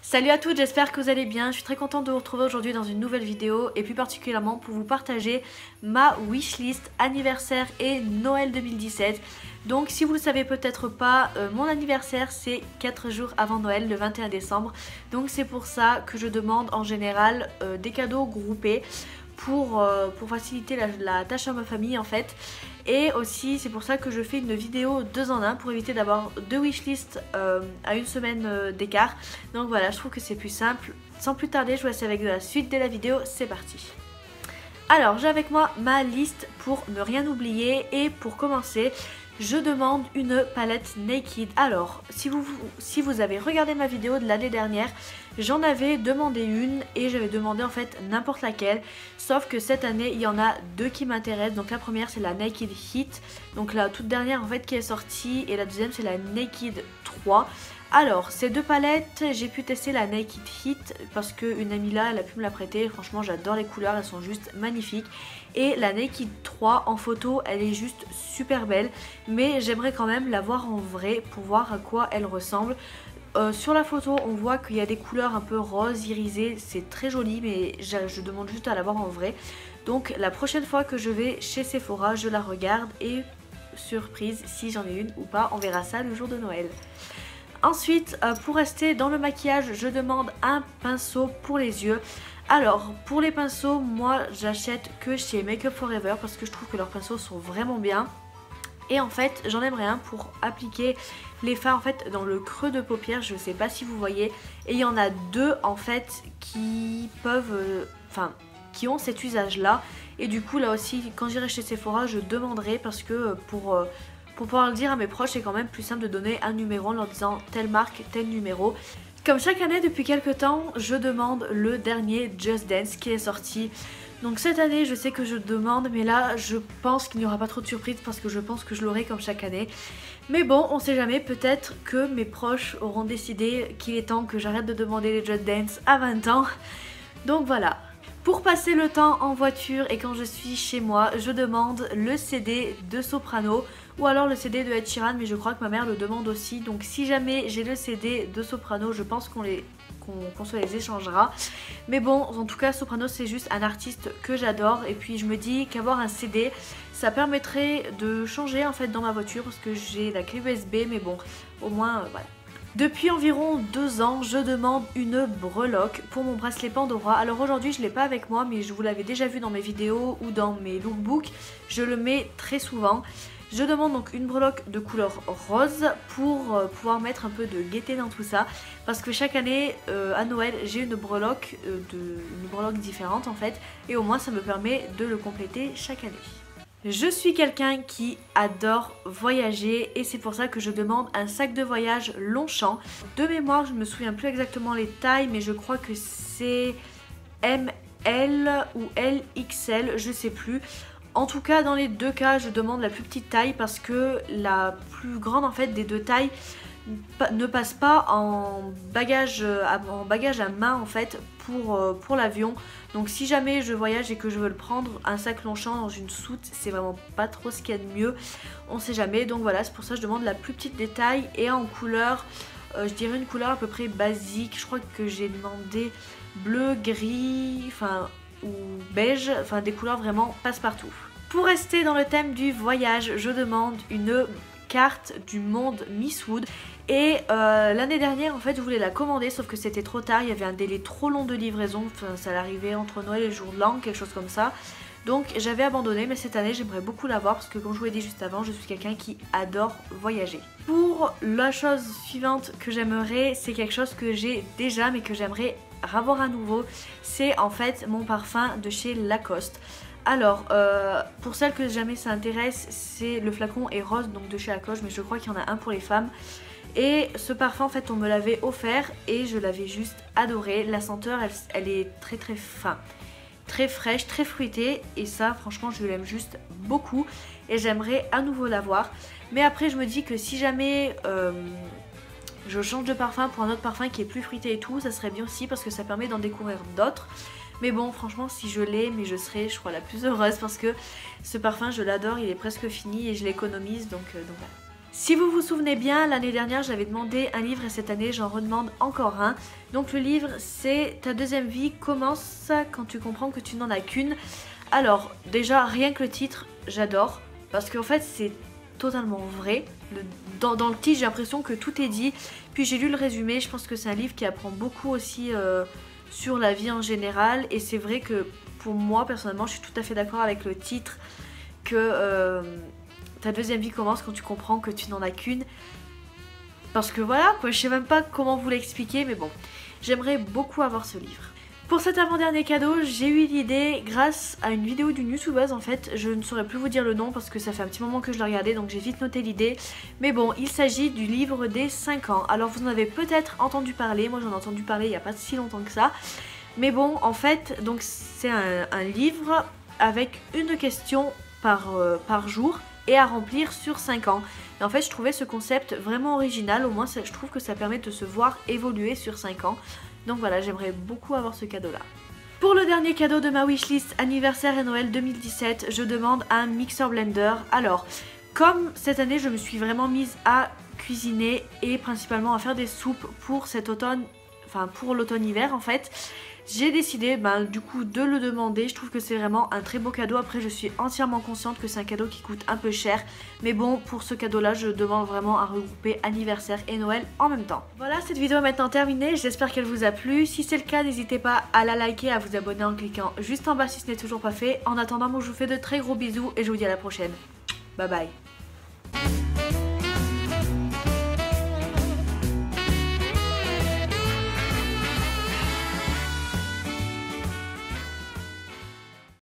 Salut à toutes, j'espère que vous allez bien. Je suis très contente de vous retrouver aujourd'hui dans une nouvelle vidéo et plus particulièrement pour vous partager ma wishlist anniversaire et Noël 2017. Donc si vous ne le savez peut-être pas, mon anniversaire c'est 4 jours avant Noël, le 21 décembre. Donc c'est pour ça que je demande en général des cadeaux groupés pour faciliter la tâche à ma famille en fait. Et aussi c'est pour ça que je fais une vidéo 2 en 1 pour éviter d'avoir deux wishlists à une semaine d'écart. Donc voilà, je trouve que c'est plus simple. Sans plus tarder, je vous laisse avec la suite de la vidéo, c'est parti. Alors j'ai avec moi ma liste pour ne rien oublier et pour commencer je demande une palette Naked. Alors si vous avez regardé ma vidéo de l'année dernière, j'en avais demandé une et j'avais demandé en fait n'importe laquelle, sauf que cette année il y en a deux qui m'intéressent. Donc la première c'est la Naked Heat, donc la toute dernière en fait qui est sortie, et la deuxième c'est la Naked 3. Alors ces deux palettes, j'ai pu tester la Naked Heat parce qu'une amie là elle a pu me la prêter. Franchement j'adore les couleurs, elles sont juste magnifiques. Et la Naked 3 en photo elle est juste super belle, mais j'aimerais quand même la voir en vrai pour voir à quoi elle ressemble. Sur la photo on voit qu'il y a des couleurs un peu rose irisées, c'est très joli, mais je demande juste à la voir en vrai. Donc la prochaine fois que je vais chez Sephora je la regarde et surprise si j'en ai une ou pas, on verra ça le jour de Noël. Ensuite, pour rester dans le maquillage, je demande un pinceau pour les yeux. Alors, pour les pinceaux, moi j'achète que chez Make Up For Ever parce que je trouve que leurs pinceaux sont vraiment bien. Et en fait, j'en aimerais un pour appliquer les fards en fait dans le creux de paupière, je sais pas si vous voyez. Et il y en a deux en fait qui peuvent, qui ont cet usage là. Et du coup là aussi, quand j'irai chez Sephora, je demanderai parce que pour pouvoir le dire à mes proches, c'est quand même plus simple de donner un numéro en leur disant telle marque, tel numéro. Comme chaque année depuis quelques temps, je demande le dernier Just Dance qui est sorti. Donc cette année je sais que je demande, mais là je pense qu'il n'y aura pas trop de surprises parce que je pense que je l'aurai comme chaque année. Mais bon, on sait jamais, peut-être que mes proches auront décidé qu'il est temps que j'arrête de demander les Just Dance à 20 ans. Donc voilà. Pour passer le temps en voiture et quand je suis chez moi, je demande le CD de Soprano ou alors le CD de Ed Sheeran, mais je crois que ma mère le demande aussi. Donc si jamais j'ai le CD de Soprano, je pense qu'on se les échangera. Mais bon, en tout cas Soprano c'est juste un artiste que j'adore, et puis je me dis qu'avoir un CD ça permettrait de changer en fait dans ma voiture parce que j'ai la clé USB, mais bon, au moins voilà. Depuis environ 2 ans, je demande une breloque pour mon bracelet Pandora. Alors aujourd'hui, je ne l'ai pas avec moi, mais je vous l'avais déjà vu dans mes vidéos ou dans mes lookbooks. Je le mets très souvent. Je demande donc une breloque de couleur rose pour pouvoir mettre un peu de gaieté dans tout ça. Parce que chaque année, à Noël, j'ai une breloque différente en fait. Et au moins, ça me permet de le compléter chaque année. Je suis quelqu'un qui adore voyager et c'est pour ça que je demande un sac de voyage Longchamp. De mémoire, je ne me souviens plus exactement les tailles, mais je crois que c'est ML ou LXL, je sais plus. En tout cas, dans les deux cas, je demande la plus petite taille parce que la plus grande en fait des deux tailles ne passe pas en bagage à main en fait pour l'avion. Donc si jamais je voyage et que je veux le prendre, un sac Longchamp dans une soute, c'est vraiment pas trop ce qu'il y a de mieux, on sait jamais. Donc voilà, c'est pour ça que je demande la plus petite des tailles et en couleur, je dirais une couleur à peu près basique. Je crois que j'ai demandé bleu, gris, ou beige, des couleurs vraiment passe-partout. Pour rester dans le thème du voyage, je demande une carte du monde Miss Wood. Et l'année dernière en fait je voulais la commander, sauf que c'était trop tard, il y avait un délai trop long de livraison, ça arrivait entre Noël et le jour de l'an, quelque chose comme ça. Donc j'avais abandonné, mais cette année j'aimerais beaucoup l'avoir parce que comme je vous l'ai dit juste avant, je suis quelqu'un qui adore voyager. Pour la chose suivante que j'aimerais, c'est quelque chose que j'ai déjà mais que j'aimerais avoir à nouveau, c'est en fait mon parfum de chez Lacoste. Alors, pour celles que jamais ça intéresse, c'est le flacon est rose, donc de chez Lacoste, mais je crois qu'il y en a un pour les femmes. Et ce parfum en fait on me l'avait offert et je l'avais juste adoré. La senteur elle est très fraîche, très fruitée, et ça franchement je l'aime juste beaucoup et j'aimerais à nouveau l'avoir. Mais après je me dis que si jamais je change de parfum pour un autre parfum qui est plus fruité et tout, ça serait bien aussi parce que ça permet d'en découvrir d'autres. Mais bon, franchement, si je l'ai, mais je serai, je crois, la plus heureuse parce que ce parfum, je l'adore, il est presque fini et je l'économise, donc voilà. Si vous vous souvenez bien, l'année dernière j'avais demandé un livre et cette année j'en redemande encore un. Donc le livre c'est Ta deuxième vie commence quand tu comprends que tu n'en as qu'une. Alors déjà rien que le titre j'adore parce qu'en fait c'est totalement vrai. Dans le titre j'ai l'impression que tout est dit. Puis j'ai lu le résumé, je pense que c'est un livre qui apprend beaucoup aussi sur la vie en général. Et c'est vrai que pour moi personnellement je suis tout à fait d'accord avec le titre que... Ta deuxième vie commence quand tu comprends que tu n'en as qu'une. Parce que voilà, quoi, je sais même pas comment vous l'expliquer, mais bon, j'aimerais beaucoup avoir ce livre. Pour cet avant-dernier cadeau, j'ai eu l'idée grâce à une vidéo d'une youtubeuse en fait. Je ne saurais plus vous dire le nom parce que ça fait un petit moment que je l'ai regardé, donc j'ai vite noté l'idée. Mais bon, il s'agit du livre des 5 ans. Alors vous en avez peut-être entendu parler, moi j'en ai entendu parler il n'y a pas si longtemps que ça. Mais bon, en fait, donc c'est un livre avec une question par jour et à remplir sur 5 ans. Et en fait je trouvais ce concept vraiment original, au moins je trouve que ça permet de se voir évoluer sur 5 ans. Donc voilà, j'aimerais beaucoup avoir ce cadeau là. Pour le dernier cadeau de ma wishlist anniversaire et Noël 2017, je demande un mixeur blender. Alors, comme cette année je me suis vraiment mise à cuisiner et principalement à faire des soupes pour cet automne, enfin pour l'automne-hiver en fait, j'ai décidé du coup de le demander. Je trouve que c'est vraiment un très beau cadeau. Après je suis entièrement consciente que c'est un cadeau qui coûte un peu cher, mais bon, pour ce cadeau là je demande vraiment à regrouper anniversaire et Noël en même temps. Voilà, cette vidéo est maintenant terminée, j'espère qu'elle vous a plu. Si c'est le cas, n'hésitez pas à la liker, à vous abonner en cliquant juste en bas si ce n'est toujours pas fait. En attendant, moi je vous fais de très gros bisous et je vous dis à la prochaine. Bye bye.